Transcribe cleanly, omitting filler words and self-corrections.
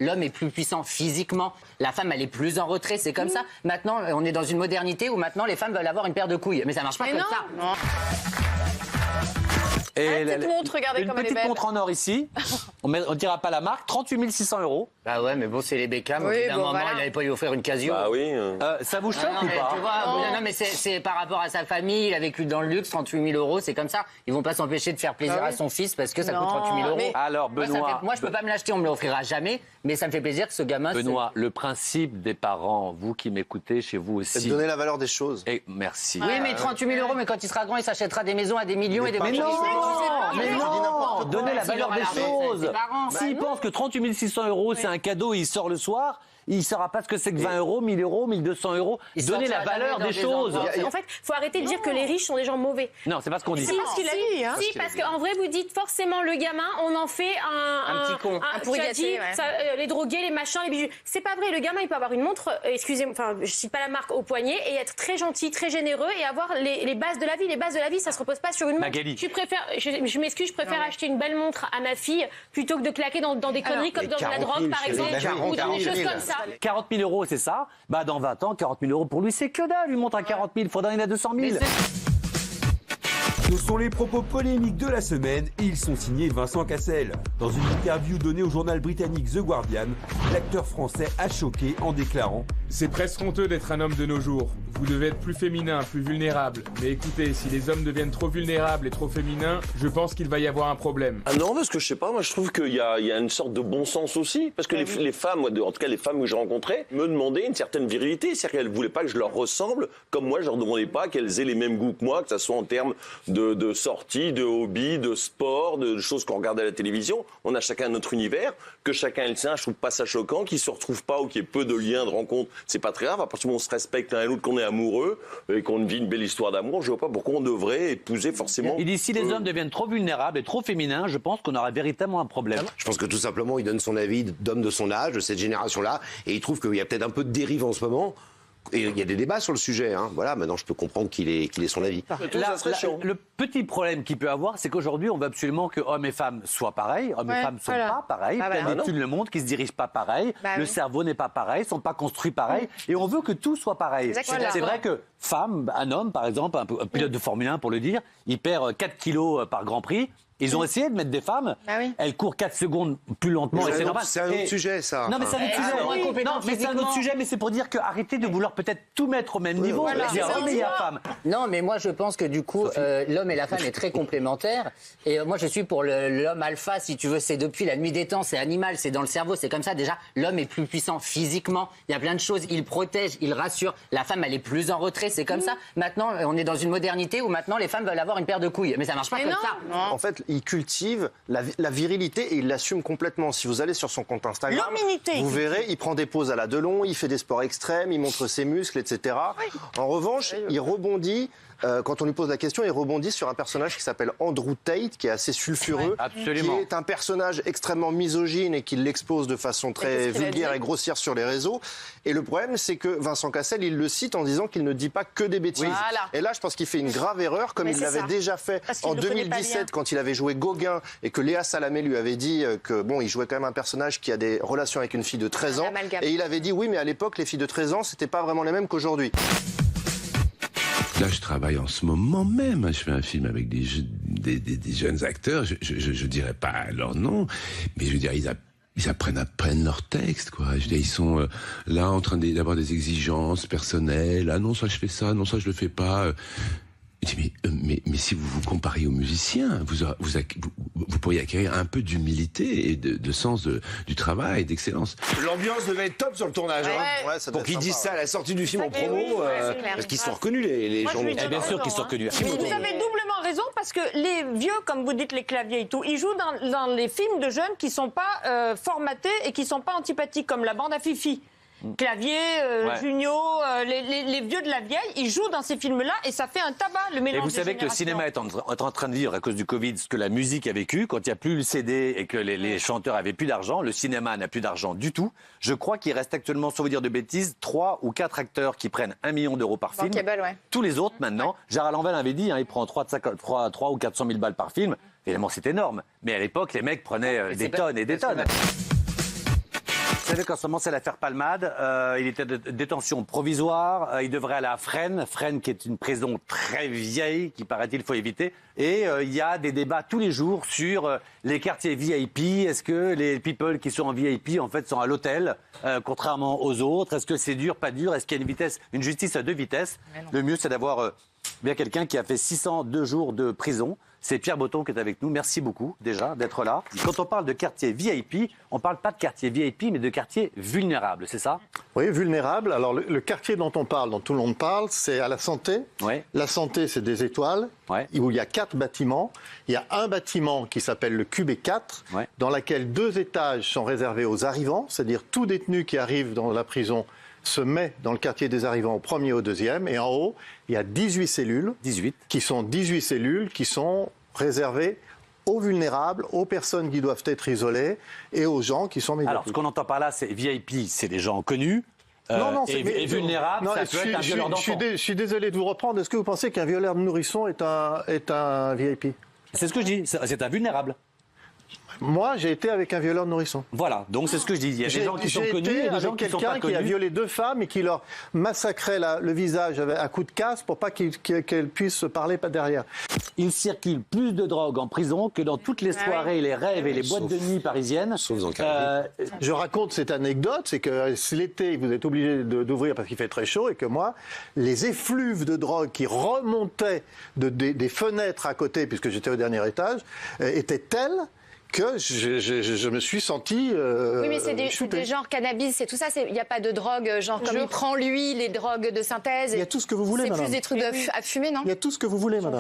l'homme est plus puissant physiquement, la femme elle est plus en retrait, c'est comme ça. Maintenant, on est dans une modernité où maintenant les femmes veulent avoir une paire de couilles, mais ça marche pas comme ça. Non. Et petite montre, regardez comme elle est une petite belle. montre en or ici, on ne dira pas la marque, 38 600 €. Bah ouais, mais bon, c'est les Beckham. Oui, D'un bon, moment, voilà. il n'allait pas lui offrir une Casio. Bah oui. Ça vous choque Non, ou mais pas? tu vois, non, mais c'est par rapport à sa famille, il a vécu dans le luxe, 38 000 €, c'est comme ça. Ils vont pas s'empêcher de faire plaisir à son fils parce que ça coûte 38 000 €. mais- Alors Benoît, Moi, je peux pas me l'acheter, on me l'offrira jamais, mais ça me fait plaisir que ce gamin... Benoît, le principe des parents, vous qui m'écoutez, chez vous C'est aussi. de donner la valeur des choses. Et merci. Oui, mais 38 000 €, mais quand il sera grand, il s'achètera des maisons à des millions et des voitures. Mais non, donnez la S'il valeur aura des la retraite, choses. c'est ses parents. S'il pense que 38 600 € c'est un cadeau et il sort le soir, il ne saura pas ce que c'est que 20 €, 1000 €, 1200 €. Il Donnez la sortira valeur jamais des dans des choses. endroits. En fait, il faut arrêter de dire que les riches sont des gens mauvais. Non, c'est pas ce qu'on dit. Si, parce qu'il a dit, hein. Si, parce qu'en vrai, vous dites forcément le gamin, on en fait Un petit con. Un pourri tu as gâté, dit, ouais. ça, les drogués, les machins, les bijoux. C'est pas vrai. Le gamin, il peut avoir une montre, excusez-moi, enfin, je cite pas la marque, au poignet, et être très gentil, très généreux, et avoir les bases de la vie. Les bases de la vie, ça se repose pas sur une montre. Magali. Je m'excuse, je préfère acheter une belle montre à ma fille plutôt que de claquer dans des conneries comme dans de la 40 000, drogue, par chérie, exemple, ou dans des 40 000. choses comme ça. 40 000 €, c'est ça. Bah, dans 20 ans, 40 000 € pour lui, c'est que dalle. Lui montre à 40 000, il faudra donner à 200 000. Ce sont les propos polémiques de la semaine et ils sont signés Vincent Cassel. Dans une interview donnée au journal britannique The Guardian, l'acteur français a choqué en déclarant « C'est presque honteux d'être un homme de nos jours. Vous devez être plus féminin, plus vulnérable. Mais écoutez, si les hommes deviennent trop vulnérables et trop féminins, je pense qu'il va y avoir un problème. » Ah non, parce que je sais pas, moi je trouve qu'il y a une sorte de bon sens aussi. Parce que les femmes, moi, en tout cas les femmes que j'ai rencontrées, me demandaient une certaine virilité. C'est-à-dire qu'elles voulaient pas que je leur ressemble, comme moi je leur demandais pas qu'elles aient les mêmes goûts que moi, que ça soit en termes de sorties, de hobbies, de sport, de choses qu'on regarde à la télévision. On a chacun notre univers, que chacun ait le sien. Je trouve pas ça choquant, qu'ils se retrouvent pas ou qu'il y ait peu de liens, de rencontres. C'est pas très grave. À partir du moment où on se respecte l'un et l'autre, qu'on est amoureux et qu'on vit une belle histoire d'amour, je vois pas pourquoi on devrait épouser forcément. Il dit si les hommes deviennent trop vulnérables et trop féminins, je pense qu'on aura véritablement un problème. Je pense que tout simplement, il donne son avis d'homme de son âge, de cette génération-là, et il trouve qu'il y a peut-être un peu de dérive en ce moment. Et il y a des débats sur le sujet. Hein. Voilà, maintenant je peux comprendre qu'il ait son avis. Le petit problème qu'il peut avoir, c'est qu'aujourd'hui, on veut absolument que hommes et femmes soient pareils. Hommes et femmes ne sont pas pareils. Plein d'études le montrent, qu'ils ne se dirigent pas pareil. Le cerveau n'est pas pareil, ils ne sont pas construits pareil. Et on veut que tout soit pareil. C'est vrai que femme, un homme, par exemple, un pilote de Formule 1 pour le dire, il perd 4 kilos par Grand Prix. Ils ont essayé de mettre des femmes. Elles courent 4 secondes plus lentement. Et c'est normal. C'est un autre sujet, ça. Non, mais c'est un autre sujet. Non, mais c'est un autre sujet, mais c'est pour dire que arrêtez de vouloir peut-être tout mettre au même niveau. Dire hommes et femmes. Non, mais moi je pense que du coup, l'homme et la femme est très complémentaire. Et moi je suis pour l'homme alpha, si tu veux. C'est depuis la nuit des temps, c'est animal, c'est dans le cerveau, c'est comme ça. Déjà, l'homme est plus puissant physiquement. Il y a plein de choses. Il protège, il rassure. La femme, elle est plus en retrait, c'est comme ça. Maintenant, on est dans une modernité où maintenant les femmes veulent avoir une paire de couilles. Mais ça marche pas comme ça. En fait, il cultive la virilité et il l'assume complètement. Si vous allez sur son compte Instagram, vous verrez, il prend des poses à la Delon, il fait des sports extrêmes, il montre ses muscles, etc. En revanche, il rebondit. Quand on lui pose la question, il rebondit sur un personnage qui s'appelle Andrew Tate, qui est assez sulfureux, qui est un personnage extrêmement misogyne et qui l'expose de façon très vulgaire et grossière sur les réseaux. Et le problème, c'est que Vincent Cassel, il le cite en disant qu'il ne dit pas que des bêtises. Et là, je pense qu'il fait une grave erreur, comme il l'avait déjà fait en 2017 quand il avait joué Gauguin et que Léa Salamé lui avait dit que bon, il jouait quand même un personnage qui a des relations avec une fille de 13 ans. Et il avait dit oui, mais à l'époque, les filles de 13 ans, c'était pas vraiment les mêmes qu'aujourd'hui. Là, je travaille en ce moment même. Je fais un film avec des jeunes acteurs. Je dirais pas leur nom, mais je veux dire, ils apprennent à peine leur texte, quoi. Je veux dire, ils sont là en train d'avoir des exigences personnelles. Ah non, ça je fais ça, non ça je le fais pas. Je dis, mais si vous vous compariez aux musiciens, vous pourriez acquérir un peu d'humilité et de sens du travail, d'excellence. L'ambiance devait être top sur le tournage. Pour qu'ils disent ça à la sortie du film en promo, parce qu'ils sont reconnus, les gens. Bien sûr qu'ils sont reconnus. Mais vous avez doublement raison, parce que les vieux, comme vous dites, les claviers et tout, ils jouent dans les films de jeunes qui sont pas formatés et qui sont pas antipathiques, comme la bande à Fifi. Clavier, Junio, les vieux de la vieille, ils jouent dans ces films-là et ça fait un tabac, le mélange. Et vous savez que le cinéma est en train de vivre à cause du Covid ce que la musique a vécu. Quand il n'y a plus le CD et que les chanteurs avaient plus d'argent, le cinéma n'a plus d'argent du tout. Je crois qu'il reste actuellement, sans vous dire de bêtises, 3 ou 4 acteurs qui prennent 1 million d'euros par film. Tous les autres, maintenant, Gérard Lanvin avait dit, il prend 3 ou 400 000 balles par film. Évidemment, c'est énorme. Mais à l'époque, les mecs prenaient des tonnes et des tonnes. savez qu'en ce moment, c'est l'affaire Palmade. Il était de détention provisoire. Il devrait aller à Fresnes. Fresnes, qui est une prison très vieille, qui, paraît-il, faut éviter. Et il y a des débats tous les jours sur les quartiers VIP. Est-ce que les people qui sont en VIP, en fait, sont à l'hôtel, contrairement aux autres? Est-ce que c'est dur, pas dur? Est-ce qu'il y a une justice à 2 vitesses? Le mieux, c'est d'avoir bien quelqu'un qui a fait 602 jours de prison. C'est Pierre Botton qui est avec nous. Merci beaucoup déjà d'être là. Quand on parle de quartier VIP, on ne parle pas de quartier VIP, mais de quartier vulnérable, c'est ça? Oui, vulnérable. Alors le quartier dont on parle, dont tout le monde parle, c'est à la Santé. Ouais. La Santé, c'est des étoiles, où il y a 4 bâtiments. Il y a un bâtiment qui s'appelle le QB4, dans lequel 2 étages sont réservés aux arrivants, c'est-à-dire tout détenu qui arrive dans la prison se met dans le quartier des arrivants au premier et au deuxième. Et en haut, il y a 18 cellules, qui sont réservées aux vulnérables, aux personnes qui doivent être isolées et aux gens qui sont médiatisés. Alors, ce qu'on entend par là, c'est VIP, c'est des gens connus. Et vulnérables, ça peut être un violeur d'enfant. Je suis désolé de vous reprendre. Est-ce que vous pensez qu'un violeur de nourrisson est un VIP? C'est ce que je dis, c'est un vulnérable. Moi, j'ai été avec un violeur de nourrisson. Voilà, donc c'est ce que je dis. Il y a des gens qui sont connus et des gens qui sont pas connus. Quelqu'un qui a violé 2 femmes et qui leur massacrait le visage avec un coup de casse pour pas qu'elles puissent se parler pas derrière. Il circule plus de drogue en prison que dans toutes les soirées, les rêves et les boîtes de nuit parisiennes. Sauf dans le Je raconte cette anecdote, c'est que l'été, vous êtes obligé d'ouvrir parce qu'il fait très chaud et que moi, les effluves de drogue qui remontaient des fenêtres à côté, puisque j'étais au dernier étage, étaient tels que je me suis senti oui, mais c'est des genres cannabis, c'est tout ça. Il n'y a pas de drogue, genre comme il prend lui, les drogues de synthèse. Il y a tout ce que vous voulez, madame. C'est plus des trucs à fumer, non? Il y a tout ce que vous voulez, madame.